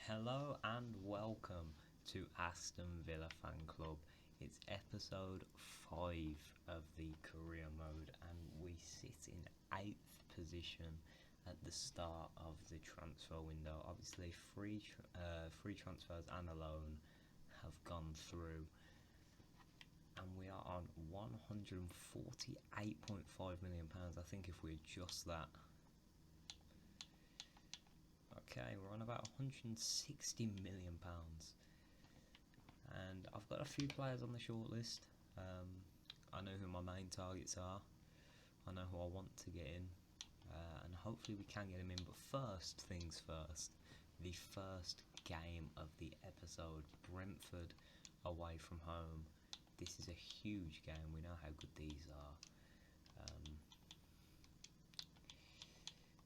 Hello and welcome to Aston Villa Fan Club. It's episode 5 of the career mode and we sit in 8th position at the start of the transfer window. Obviously free transfers and a loan have gone through and we are on £148.5 million. I think if we adjust that, okay, we're on about £160 million. And I've got a few players on the shortlist. I know who my main targets are. I know who I want to get in. And hopefully we can get him in. But first things first, the first game of the episode, Brentford away from home. This is a huge game. We know how good these are.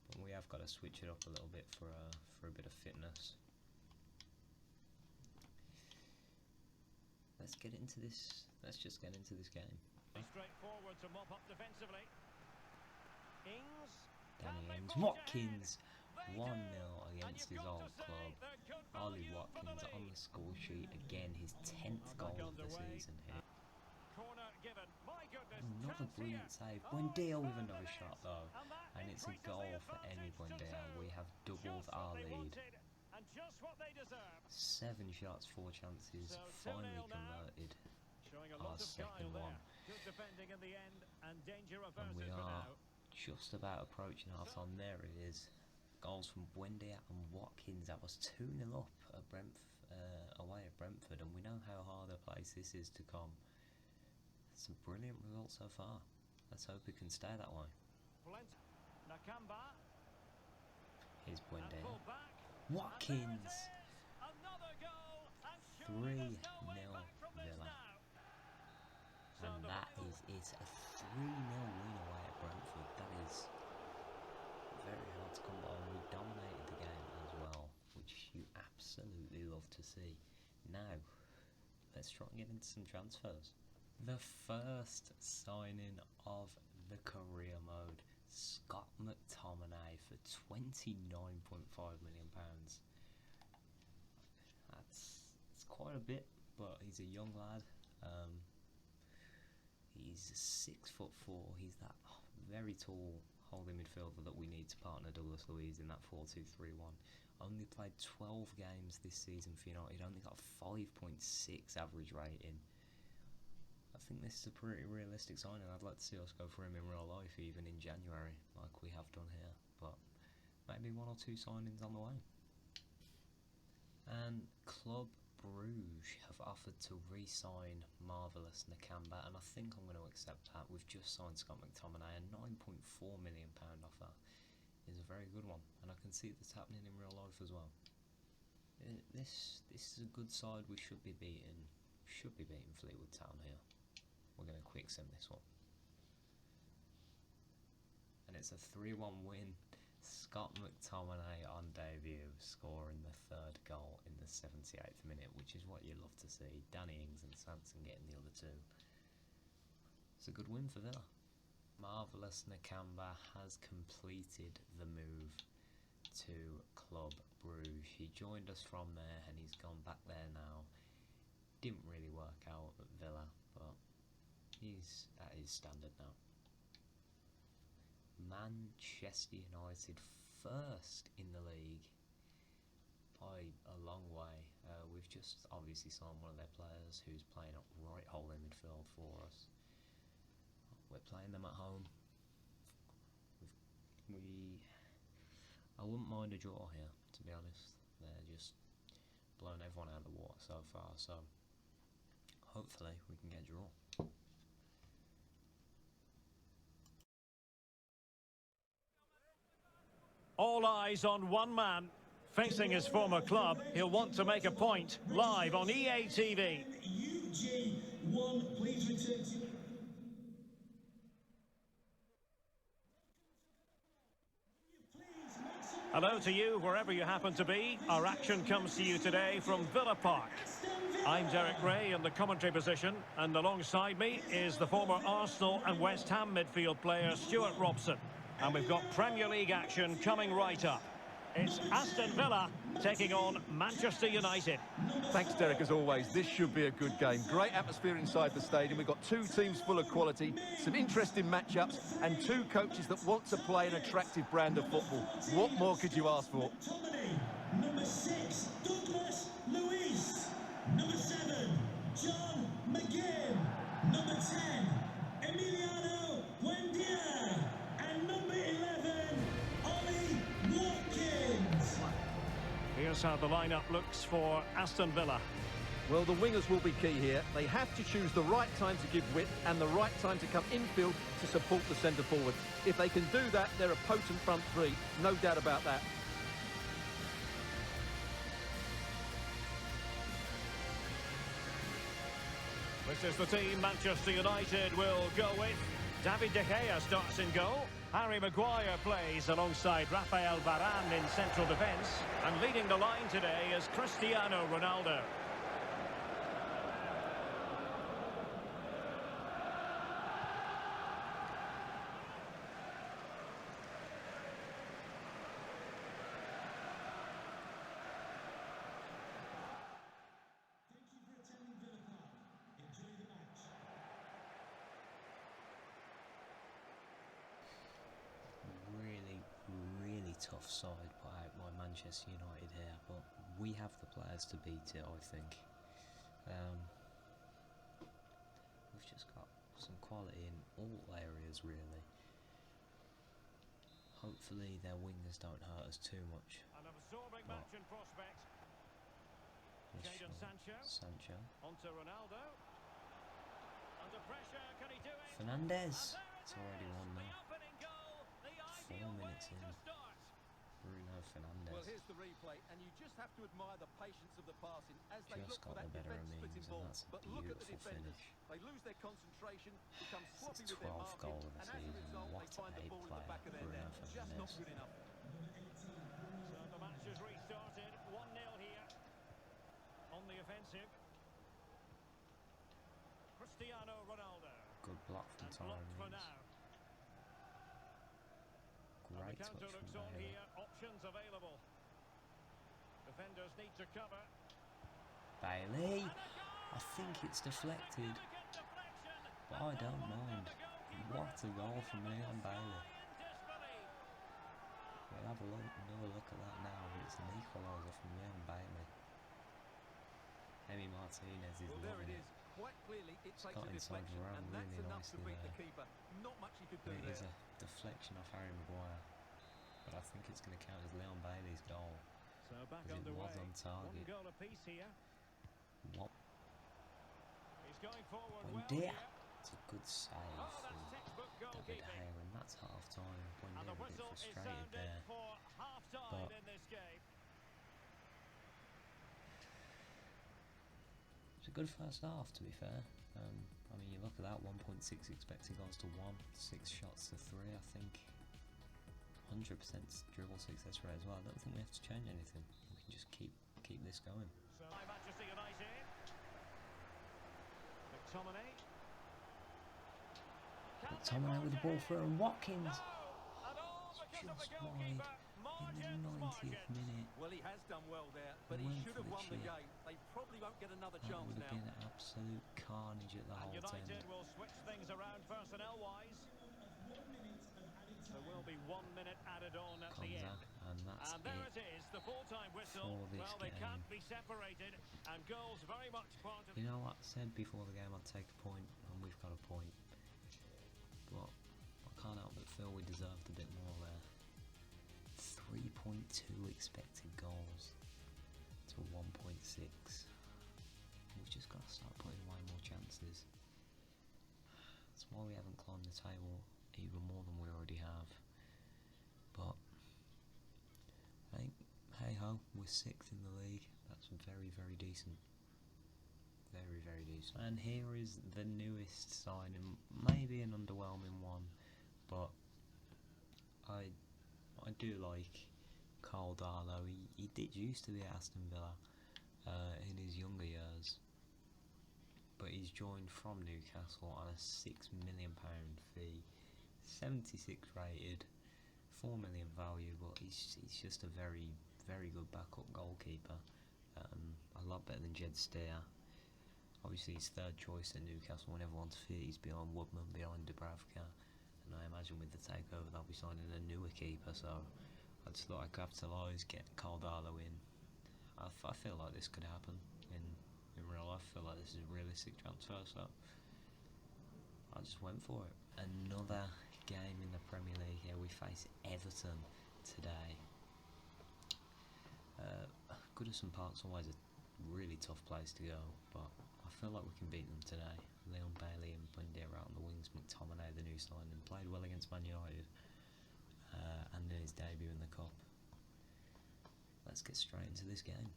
But we have got to switch it up a little bit for a bit of fitness. Let's get into this. Let's just get into this game. Straightforward to mop up defensively. Danny Ings, Watkins, 1-0 against his old club. Ollie Watkins on the score sheet again, his 10th goal of the season here. Another brilliant save. Buendia with another shot though, and it's a goal for Emi Buendia. We have doubled our lead. 7 shots, 4 chances, finally converted our second one. And we are just about approaching half time. There it is. Goals from Buendia and Watkins. That was 2-0 up at away at Brentford, and we know how hard a place this is to come. Some brilliant results so far. Let's hope it can stay that way. Here's Buendia. Watkins. 3-0 Villa. And that is it. A 3-0 win away at Brentford. That is very hard to come by. We dominated the game as well, which you absolutely love to see. Now, let's try and get into some transfers. The first signing of the career mode, Scott Mctominay for £29.5 million. That's quite a bit, but he's a young lad. He's 6'4". He's that very tall holding midfielder that we need to partner Douglas Luiz in that 4-2-3-1. Only played 12 games this season for United. Only got a 5.6 average rating. I think this is a pretty realistic signing. I'd like to see us go for him in real life, even in January, like we have done here. But maybe 1 or 2 signings on the way. And Club Bruges have offered to re-sign Marvellous Nakamba, and I think I'm going to accept that. We've just signed Scott McTominay. A £9.4 million offer is a very good one, and I can see this happening in real life as well. This is a good side. We should be beating Fleetwood Town here. We're going to quick sim this one. And it's a 3-1 win. Scott McTominay on debut, scoring the 3rd goal in the 78th minute, which is what you love to see. Danny Ings and Sanson getting the other 2. It's a good win for Villa. Marvellous Nakamba has completed the move to Club Bruges. He joined us from there and he's gone back there now. Didn't really work out at Villa, but he's at his standard now. Manchester United first in the league by a long way. We've just obviously signed one of their players who's playing up right hole in midfield for us. We're playing them at home. I wouldn't mind a draw here, to be honest. They're just blowing everyone out of the water so far, so hopefully we can get a draw. All eyes on one man. Facing his former club, he'll want to make a point. Live on EA TV. UG1, please return to... Hello to you, wherever you happen to be. Our action comes to you today from Villa Park. I'm Derek Ray in the commentary position, and alongside me is the former Arsenal and West Ham midfield player Stuart Robson. And we've got Premier League action coming right up. It's Aston Villa taking on Manchester United. Thanks, Derek, as always. This should be a good game. Great atmosphere inside the stadium. We've got two teams full of quality, some interesting matchups, and two coaches that want to play an attractive brand of football. What more could you ask for? Mctominay, number 6, Douglas Luiz, number 7, John McGinn, number 10, Emiliano Buendia, and number 11, Ollie Watkins. Here's how the lineup looks for Aston Villa. Well, the wingers will be key here. They have to choose the right time to give width and the right time to come infield to support the centre forward. If they can do that, they're a potent front three, no doubt about that. This is the team Manchester United will go with. David De Gea starts in goal. Harry Maguire plays alongside Rafael Varane in central defence. And leading the line today is Cristiano Ronaldo. Really tough side put out by Manchester United here, but we have the players to beat it, I think. We've just got some quality in all areas, really. Hopefully their wingers don't hurt us too much. An absorbing match in prospect. Jadon Sancho. Onto Ronaldo. Under pressure, can he do it? Fernandes. It's already 1-0. 4 4 minutes in. Bruno Fernandes. Well, here's the replay, and you just have to admire the patience of the passing as they Just look for got that the better of defence means, splitting and ball. that's a But look at the beautiful defenders. finish. They lose their concentration, become sloppy It's with their 12th goal marking, of the and as a season. result, What they find a the ball in the player, back of their Bruno net. Just not Fernandes. good enough. So the match has restarted. 1-0 here. On the offensive. Cristiano Ronaldo. Good block from And blocked for Torres. now. And Great the counter touch looks from on Bailey. here. Options available. Defenders need to cover. Bailey. And a goal! I think it's deflected, Significant deflection. but I don't mind. What a goal from Leon Bailey. We'll have another look at that now. It's an equaliser from Leon Bailey. Emi Martinez is Well, there loving it it. is. Quite clearly, it takes got a inside deflection, Varane and that's really enough to nicely beat the there. keeper. Not much he could do It is there. a deflection off Harry Maguire, but I think it's going to count as Leon Bailey's goal. So back Because it underway. was on target. 1 goal apiece here. What? He's going forward Oh well dear! here. It's a good save Oh, from that's textbook David goalkeeping. Hale, and that's half time. And Buendia the a bit whistle is frustrated sounded there. for half-time But- in this game. It's a good first half, to be fair. I mean, you look at that, 1.6 expected goals to 1, 6 shots to 3, I think. 100% dribble success rate as well. I don't think we have to change anything. We can just keep this going. So by Manchester United. Mctominay. Mctominay with the ball through, and Watkins No! And all because of the just goalkeeper, wide in the 90th minute. Well, he has done well there, but he went should for have the won the chip. game. They probably won't get another That chance would have now. been absolute carnage at the And whole United end. will switch things around personnel-wise. There will be 1 minute added on at the Konza, end. and that's And there it. it is, the full-time whistle. for this Well, they game. can't be separated, and goals very much part of... You know what I said before the game, I'd take a point, and we've got a point. But I can't help but feel we deserved a bit more there. 3.2 expected goals to 1.6. We've just got to start putting way more chances. That's why we haven't climbed the table even more than we already have. But hey ho, we're 6th in the league. That's very, very decent. Very, very decent. And here is the newest signing, maybe an underwhelming one, but I do like Carl Darlow. He did used to be at Aston Villa in his younger years, but he's joined from Newcastle on a £6 million fee, 76 rated, 4 million value, but he's just a very, very good backup goalkeeper. A lot better than Jed Steer. Obviously, his third choice at Newcastle when everyone's fit. He's behind Woodman, behind Dubravka, and I imagine with the takeover they'll be signing a newer keeper. So I just thought I'd capitalise, get Darlow in. I feel like this could happen in real life. I feel like this is a realistic transfer, so I just went for it. Another game in the Premier League here. We face Everton today. Goodison Park's always a really tough place to go, but I feel like we can beat them today. Leon Bailey and Bundy are out on the wings. Mctominay, the new signing, played well against Man United and in his debut in the Cup. Let's get straight into this game.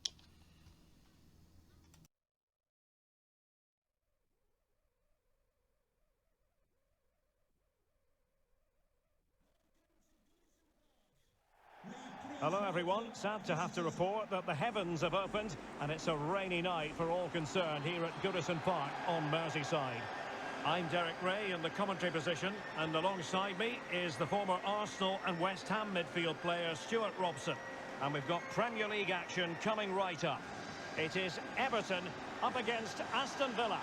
Hello everyone, sad to have to report that the heavens have opened and it's a rainy night for all concerned here at Goodison Park on Merseyside. I'm Derek Ray in the commentary position, and alongside me is the former Arsenal and West Ham midfield player Stuart Robson. And we've got Premier League action coming right up. It is Everton up against Aston Villa.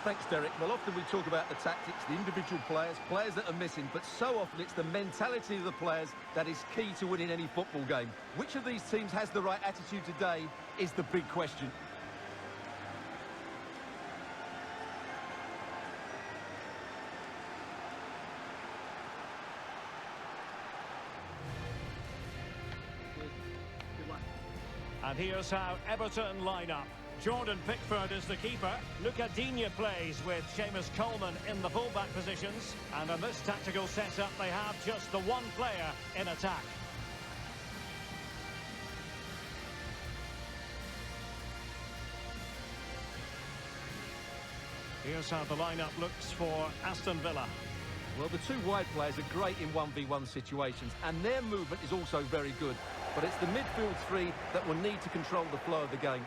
Thanks, Derek. Well, often we talk about the tactics, the individual players that are missing, but so often it's the mentality of the players that is key to winning any football game. Which of these teams has the right attitude today is the big question. And here's how Everton line up. Jordan Pickford is the keeper. Luca Digne plays with Seamus Coleman in the fullback positions. And in this tactical setup, they have just the one player in attack. Here's how the lineup looks for Aston Villa. Well, the two wide players are great in 1v1 situations, and their movement is also very good. But it's the midfield three that will need to control the flow of the game.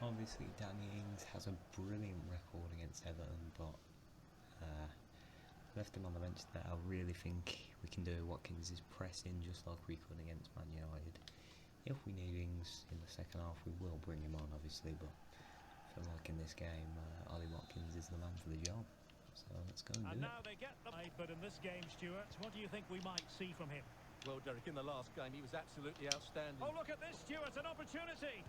Obviously, Danny Ings has a brilliant record against Everton, but left him on the bench there. I really think we can do Watkins' pressing just like we could against Man United. If we need Ings in the second half, we will bring him on, obviously, but I feel like in this game, Ollie Watkins is the man for the job. So let's go and do it. Now they get the but in this game, Stuart, what do you think we might see from him? Well, Derek, in the last game, he was absolutely outstanding. Oh, look at this, Stuart, an opportunity.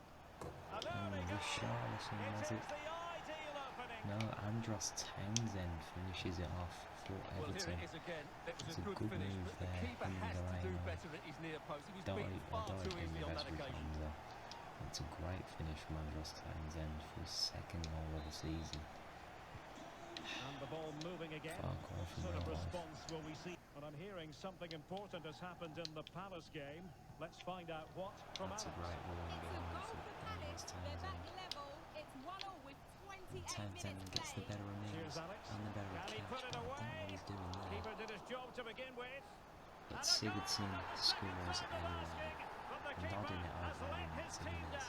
And Richarlison was it? No, Andros Townsend finishes it off for Everton. Well, here it is again. It's a good move there. The keeper has to do better at his near post. He was beaten far too easily on that occasion. It's a great finish from Andros Townsend for his second goal of the season. And the ball moving again. What sort of response will we see? But I'm hearing something important has happened in the Palace game. Let's find out what from That's a great ball in behind for Andros Townsend. Townsend gets the better of Ings and the better of catch. I don't know what he's doing there. Keeper did his job to begin with. But Sigurdsson scores a nodding it over on Martinez.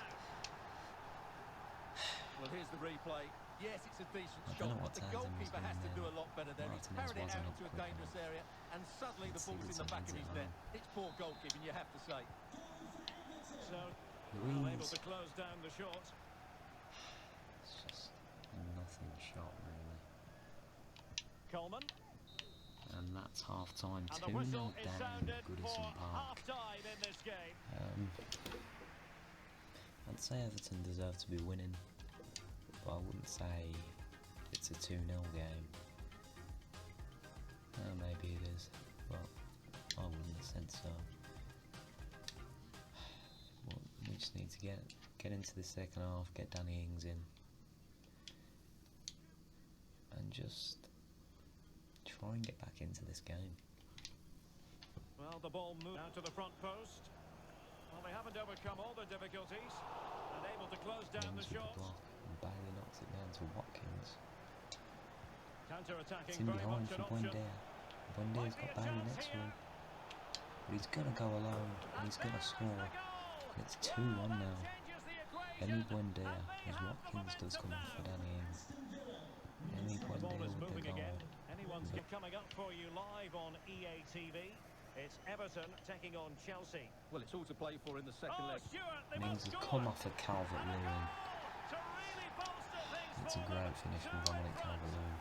Well, here's the replay. Yes, it's a decent I shot, don't know what but the Townsend was goalkeeper has to doing do a there. lot better there. He's Martinez carried it out wasn't into a quick dangerous enough. area, and suddenly the ball's in the back of his net. It's poor goalkeeping, you have to say. So, able to close down the shot. It's just a nothing shot, really. Coleman. And that's half-time, And the 2-0 whistle is down sounded Goodison for Park. half-time in this game. I'd say Everton deserve to be winning, but I wouldn't say it's a 2-0 game. Maybe it is, but I wouldn't have said so. Well, we just need to get into the second half, get Danny Ings in, and just try and get back into this game. Well, the ball moved out to the front post. Well, they haven't overcome all the difficulties and able to close down the Ings with shot. the block, and Bailey knocks it down to Watkins. Counter-attacking, It's in very behind much for an option. Buendia. Buendia's got Bailey next to him. But he's going to go alone and he's going to score. It's 2-1 now. Emi Buendia as Watkins does come in for Danny Ings. Emi The ball Buendia is with the moving goal. again. Anyone's coming up for you live on EA TV. It's Everton taking on Chelsea. Well, it's all to play for in the second leg. Ings has come off a Calvert-Lewin. It's a great finish from Dominic Calvert-Lewin.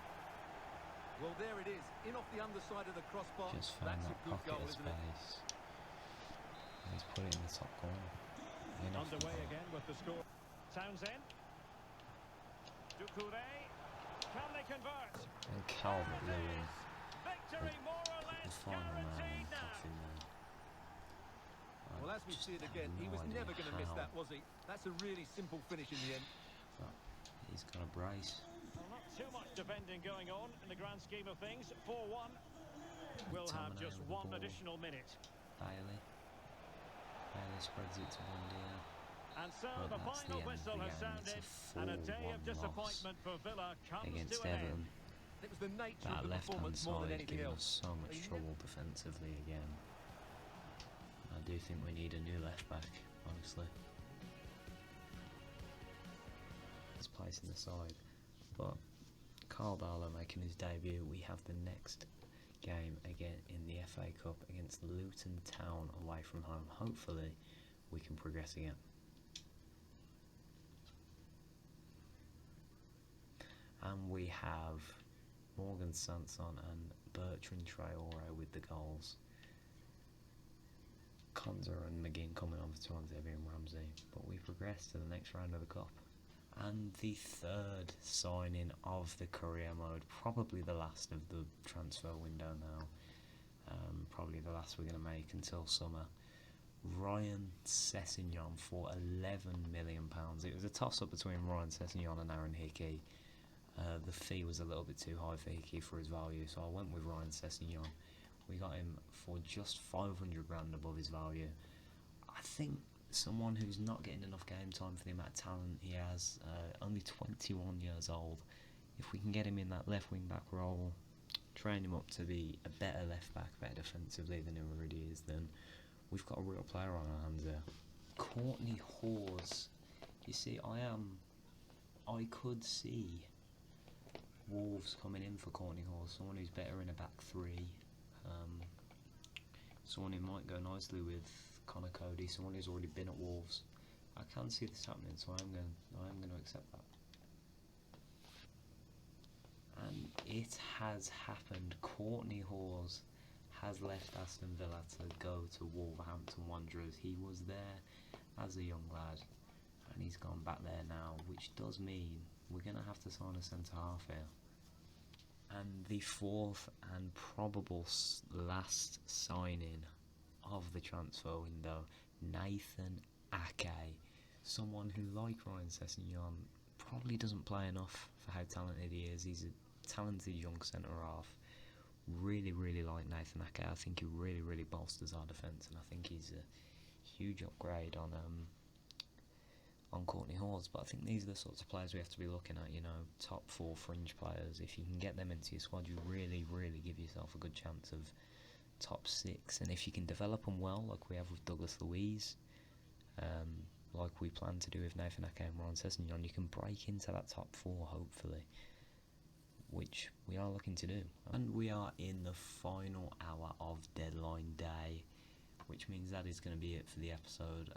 Well, there it is, in off the underside of the crossbar. Just found That's that a good pocket goal, of isn't it? space. And he's put it in the top corner. In off the Underway goal. again with the score. Townsend. Doucouré. Can they convert? And Calvert-Lewin, Victory more or the less final man guaranteed in now. coffin there. Well, as we just see it have again, he no was idea never going to miss how, that, was he? That's a really simple finish in the end. but he's got a brace. Well, not too much defending going on in the grand scheme of things. 4-1. We'll have McTominay just with the one ball. additional minute. Bailey spreads it to Buendia. And so Well, the that's the final end of whistle the has game. It's sounded, and a day of 4-1 disappointment for Villa comes Against to an Everton. end. It was the nature That of the left-hand performance more than side anything giving else. us so much trouble defensively again. I do think we need a new left-back, honestly. He's placing the side. But Carl Darlow making his debut. We have the next game again in the FA Cup against Luton Town away from home. Hopefully we can progress again. And we have Morgan Sanson and Bertrand Traore with the goals. Konza and McGinn coming on for Tuanzebe and Ramsey. But we progress to the next round of the Cup. And the third signing of the career mode, probably the last of the transfer window now. Probably the last we're going to make until summer. Ryan Sessegnon for £11 million. It was a toss-up between Ryan Sessegnon and Aaron Hickey. The fee was a little bit too high for Hickey for his value, so I went with Ryan Sessegnon. We got him for just 500 grand above his value. I think someone who's not getting enough game time for the amount of talent he has, only 21 years old. If we can get him in that left wing back role, train him up to be a better left back, better defensively than he already is, then we've got a real player on our hands there. Courtney Hawes. You see, I could see Wolves coming in for Courtney Hawes, someone who's better in a back three, someone who might go nicely with Connor Cody, someone who's already been at Wolves. I can see this happening, so I am going to accept that. And it has happened. Courtney Hawes has left Aston Villa to go to Wolverhampton Wanderers. He was there as a young lad, and he's gone back there now, which does mean we're going to have to sign a centre-half here. And the fourth and probable last signing of the transfer window, Nathan Ake. Someone who, like Ryan Sessegnon, probably doesn't play enough for how talented he is. He's a talented young centre-half. Really, really like Nathan Ake. I think he really, really bolsters our defence, and I think he's a huge upgrade on Courtney Hawes. But I think these are the sorts of players we have to be looking at, you know, top 4 fringe players. If you can get them into your squad, you really, really give yourself a good chance of top 6. And if you can develop them well, like we have with Douglas Luiz, like we plan to do with Nathan Ake and Ryan Sessegnon, you can break into that top 4, hopefully, which we are looking to do. And we are in the final hour of deadline day, which means that is going to be it for the episode.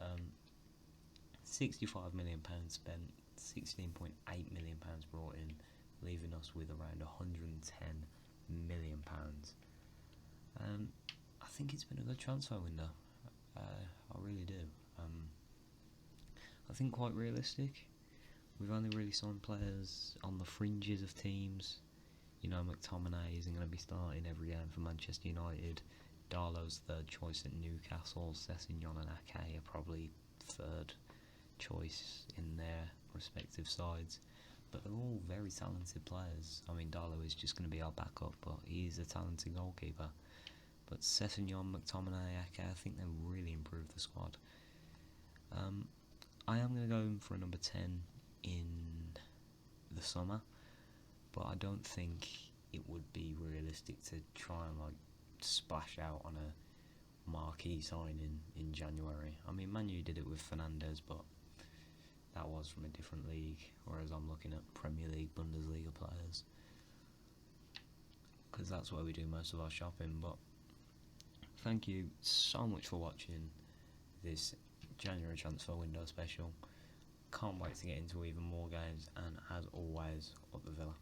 £65 million spent, £16.8 million brought in, leaving us with around £110 million. I think it's been a good transfer window. I really do. I think quite realistic. We've only really signed players on the fringes of teams. You know, Mctominay isn't going to be starting every game for Manchester United. Darlow's third choice at Newcastle. Sessegnon and Ake are probably third choice in their respective sides. But they're all very talented players. I mean, Darlow is just going to be our backup, but he's a talented goalkeeper. But Sessegnon, McTominay, Ake, I think they really improved the squad. I am going to go for a number 10 in the summer, but I don't think it would be realistic to try and like splash out on a marquee signing in January. I mean, Man U did it with Fernandes, but that was from a different league, whereas I'm looking at Premier League, Bundesliga players, because that's where we do most of our shopping. But thank you so much for watching this January transfer window special. Can't wait to get into even more games, and as always, up the Villa.